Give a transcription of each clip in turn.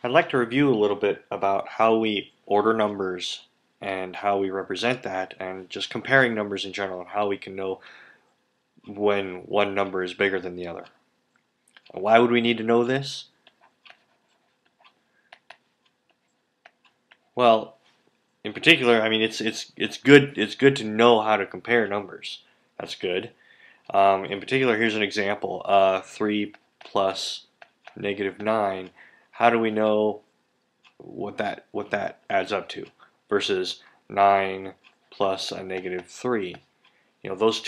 I'd like to review a little bit about how we order numbers and how we represent that, and just comparing numbers in general and how we can know when one number is bigger than the other. Why would we need to know this? Well, in particular, I mean it's good to know how to compare numbers. That's good. In particular, here's an example: 3 plus -9. How do we know what that adds up to versus 9 plus a -3? You know, those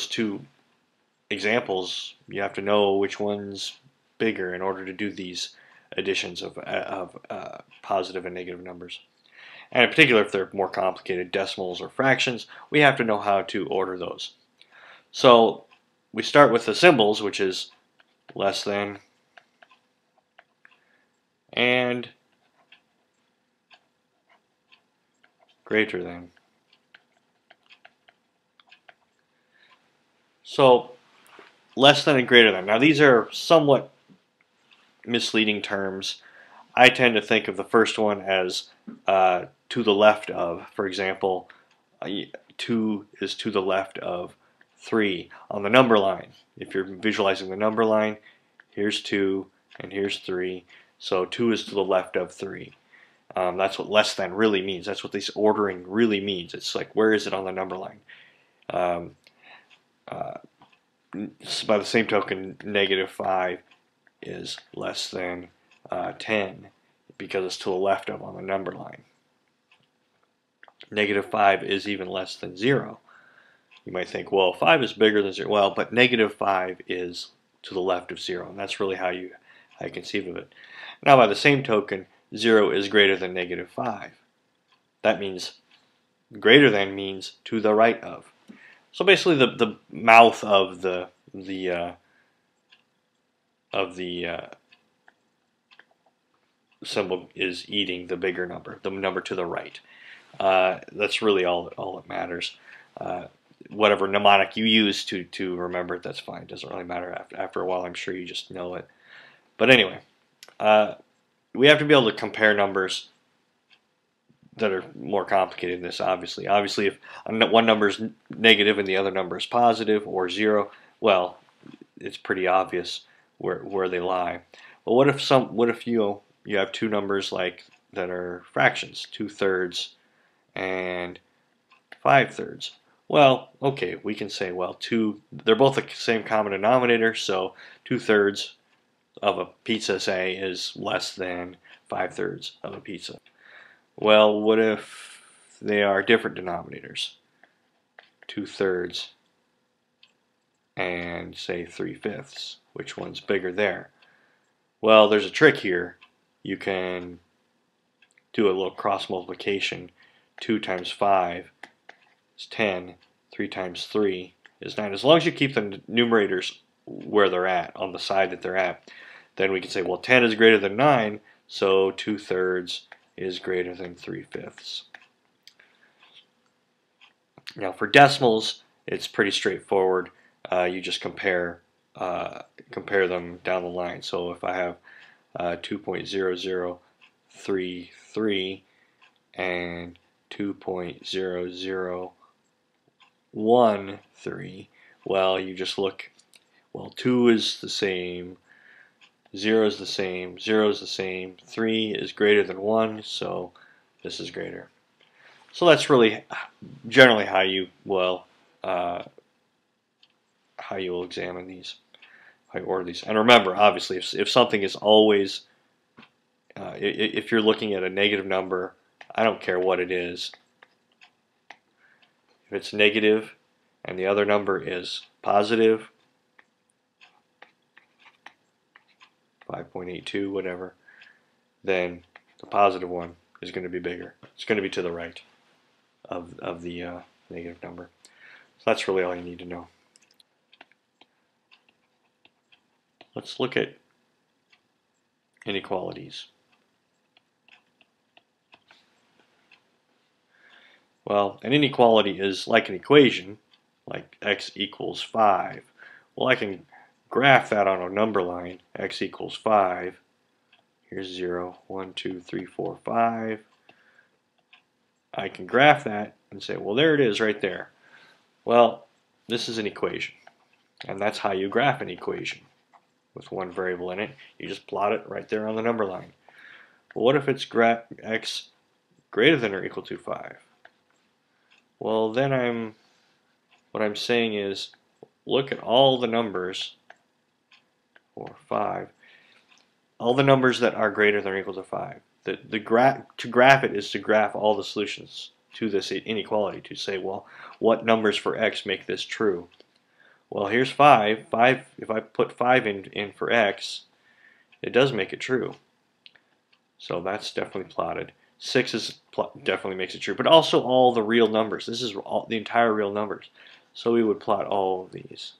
two examples, you have to know which one's bigger in order to do these additions of positive and negative numbers. And in particular, if they're more complicated decimals or fractions, we have to know how to order those. So we start with the symbols, which is less than and greater than. So less than and greater than. Now these are somewhat misleading terms. I tend to think of the first one as to the left of. For example, 2 is to the left of 3 on the number line. If you're visualizing the number line, here's 2 and here's 3. So 2 is to the left of 3. That's what less than really means. That's what this ordering really means. It's like, where is it on the number line? By the same token, -5 is less than 10 because it's to the left of on the number line. -5 is even less than 0. You might think, well, 5 is bigger than 0. Well, but -5 is to the left of 0, and that's really how you conceive of it. Now, by the same token, 0 is greater than -5. That means greater than means to the right of. So basically, the mouth of the symbol is eating the bigger number, the number to the right. That's really all that matters. Whatever mnemonic you use to remember it, that's fine. It doesn't really matter. After a while, I'm sure you just know it. But anyway, we have to be able to compare numbers that are more complicated than this, obviously. Obviously, if one number is negative and the other number is positive or 0, well, it's pretty obvious where they lie. But what if you have two numbers like that are fractions, 2/3 and 5/3? Well, okay, we can say, well, they're both the same common denominator, so 2/3 of a pizza, say, is less than 5/3 of a pizza. Well, what if they are different denominators? 2/3 and, say, 3/5. Which one's bigger there? Well, there's a trick here. You can do a little cross multiplication. 2 times 5 is 10. 3 times 3 is 9. As long as you keep the numerators where they're at, on the side that they're at, then we can say, well, 10 is greater than 9, so 2/3 is greater than 3/5. Now for decimals, it's pretty straightforward. You just compare them down the line. So if I have 2.0033 and 2.0013, well, you just look. Well, 2 is the same, 0 is the same, 0 is the same, 3 is greater than 1, so this is greater. So that's really generally how you will examine these, how you order these. And remember, obviously, if something is always, if you're looking at a negative number, I don't care what it is. If it's negative and the other number is positive, 5.82, whatever, then the positive one is going to be bigger. It's going to be to the right of the negative number. So that's really all you need to know. Let's look at inequalities. Well, an inequality is like an equation, like x equals 5. Well, I can graph that on a number line, x equals 5, Here's 0, 1, 2, 3, 4, 5. I can graph that and say, well, there it is right there. Well, this is an equation, and that's how you graph an equation with one variable in it. You just plot it right there on the number line. Well, what if it's x greater than or equal to 5? Well, then what I'm saying is, look at all the numbers, or 5, all the numbers that are greater than or equal to 5. To graph it is to graph all the solutions to this inequality, to say, well, what numbers for x make this true? Well, here's 5. 5. If I put 5 in for x, it does make it true. So that's definitely plotted. 6 definitely makes it true, but also all the real numbers. This is the entire real numbers. So we would plot all of these.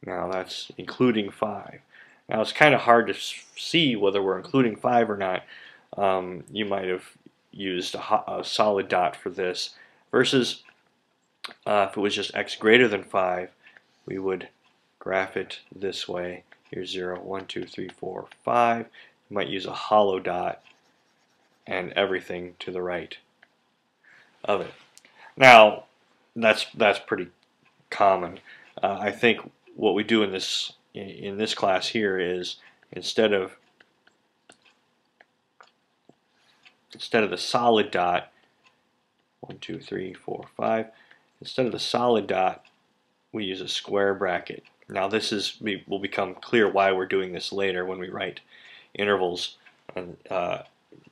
Now that's including 5. Now it's kind of hard to see whether we're including 5 or not. You might have used a solid dot for this, versus if it was just x greater than 5, we would graph it this way. Here's 0, 1, 2, 3, 4, 5. You might use a hollow dot and everything to the right of it. Now that's pretty common. I think what we do in this class here is, instead of the solid dot, 1, 2, 3, 4, 5, instead of the solid dot, we use a square bracket. Now this will become clear why we're doing this later when we write intervals and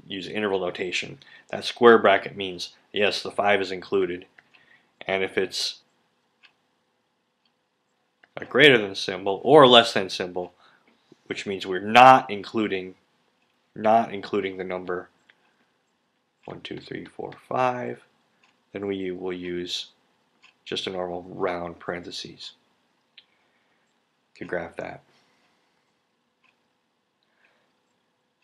use interval notation. That square bracket means, yes, the 5 is included, and if it's a greater than symbol or less than symbol, which means we're not including the number 1, 2, 3, 4, 5, then we will use just a normal round parentheses to graph that.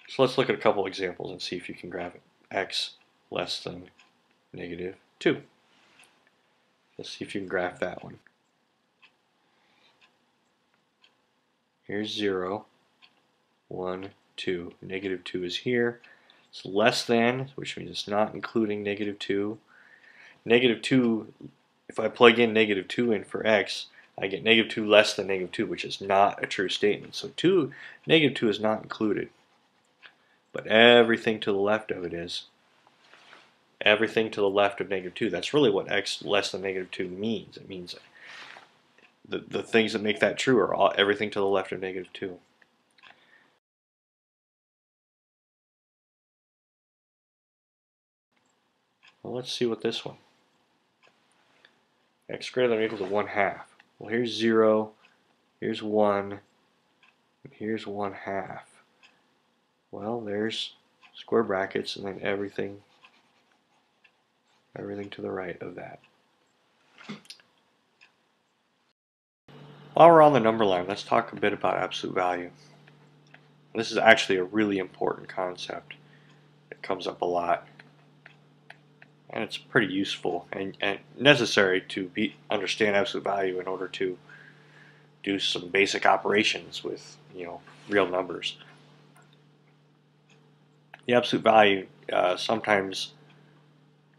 So let's look at a couple examples and see if you can graph it. X less than -2. Let's see if you can graph that one. Here's 0, 1, 2. -2 is here. It's less than, which means it's not including -2. -2, if I plug in -2 in for x, I get -2 less than -2, which is not a true statement. So -2 is not included. But everything to the left of it is. Everything to the left of -2. That's really what x less than -2 means. It means the things that make that true are everything to the left of -2. Well, let's see what this one. X greater than or equal to 1/2. Well, here's 0, here's 1, and here's 1/2. Well, there's square brackets and then everything to the right of that. While we're on the number line, let's talk a bit about absolute value. This is actually a really important concept. It comes up a lot, and it's pretty useful and necessary to understand absolute value in order to do some basic operations with real numbers. The absolute value, sometimes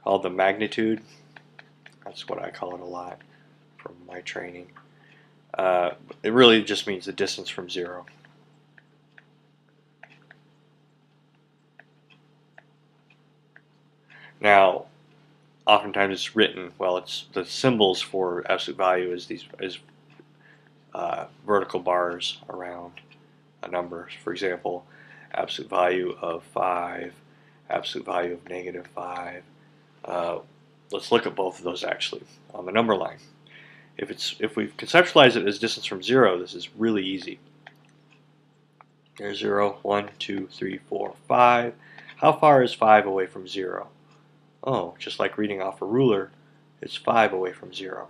called the magnitude. That's what I call it a lot from my training. It really just means the distance from 0. Now, oftentimes it's written, well, it's the symbols for absolute value is these vertical bars around a number. For example, absolute value of 5, absolute value of -5. Let's look at both of those actually on the number line. If we conceptualize it as distance from 0, this is really easy. There's 0, 1, 2, 3, 4, 5. How far is 5 away from 0? Oh, just like reading off a ruler, it's 5 away from 0.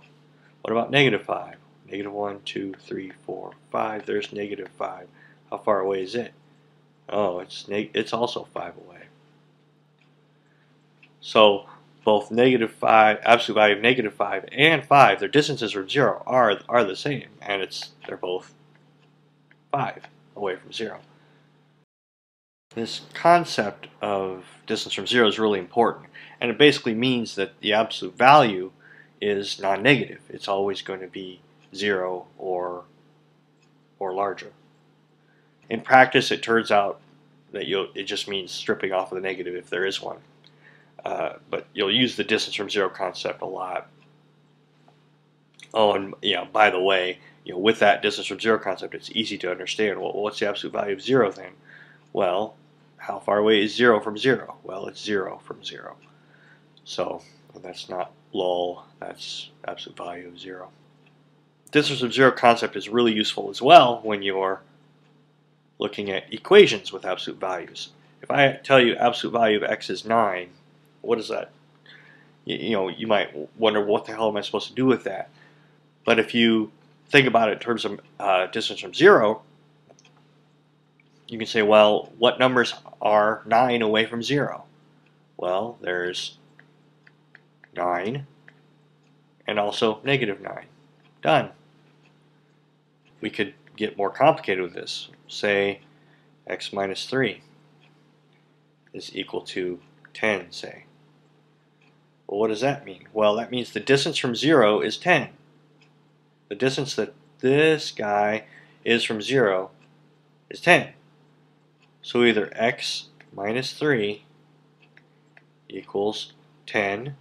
What about -5? -1, 2, 3, 4, 5. There's -5. How far away is it? Oh, it's also 5 away. So both -5, absolute value of -5 and 5, their distances from 0 are the same, and they're both 5 away from 0. This concept of distance from 0 is really important, and it basically means that the absolute value is non-negative. It's always going to be 0 or larger. In practice, it turns out that it just means stripping off of the negative if there is one. But you'll use the distance from 0 concept a lot. Oh, and by the way, with that distance from 0 concept, it's easy to understand. Well, what's the absolute value of 0 then? Well, how far away is 0 from 0? Well, it's 0 from 0. So that's not lol, that's absolute value of 0. Distance from 0 concept is really useful as well when you're looking at equations with absolute values. If I tell you absolute value of x is 9, what is that? You might wonder, what the hell am I supposed to do with that? But if you think about it in terms of distance from 0, you can say, well, what numbers are 9 away from 0? Well, there's 9 and also negative 9. Done. We could get more complicated with this. Say x minus 3 is equal to 10, say. Well, what does that mean? Well, that means the distance from 0 is 10. The distance that this guy is from 0 is 10. So either x minus 3 equals 10,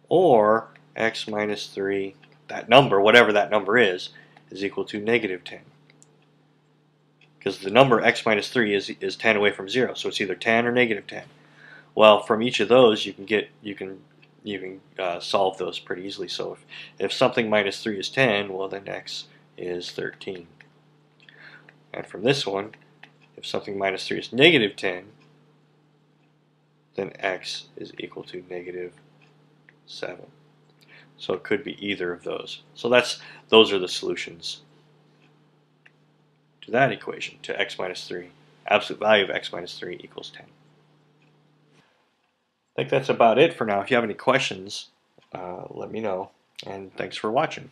or x minus 3, that number, whatever that number is equal to negative 10. Because the number x minus 3 is 10 away from 0, so it's either 10 or negative 10. Well, from each of those, you can solve those pretty easily. So if something minus 3 is 10, well, then x is 13. And from this one, if something minus 3 is negative 10, then x is equal to negative 7. So it could be either of those. So those are the solutions to that equation, to x minus 3. Absolute value of x minus 3 equals 10. I think that's about it for now. If you have any questions, let me know. And thanks for watching.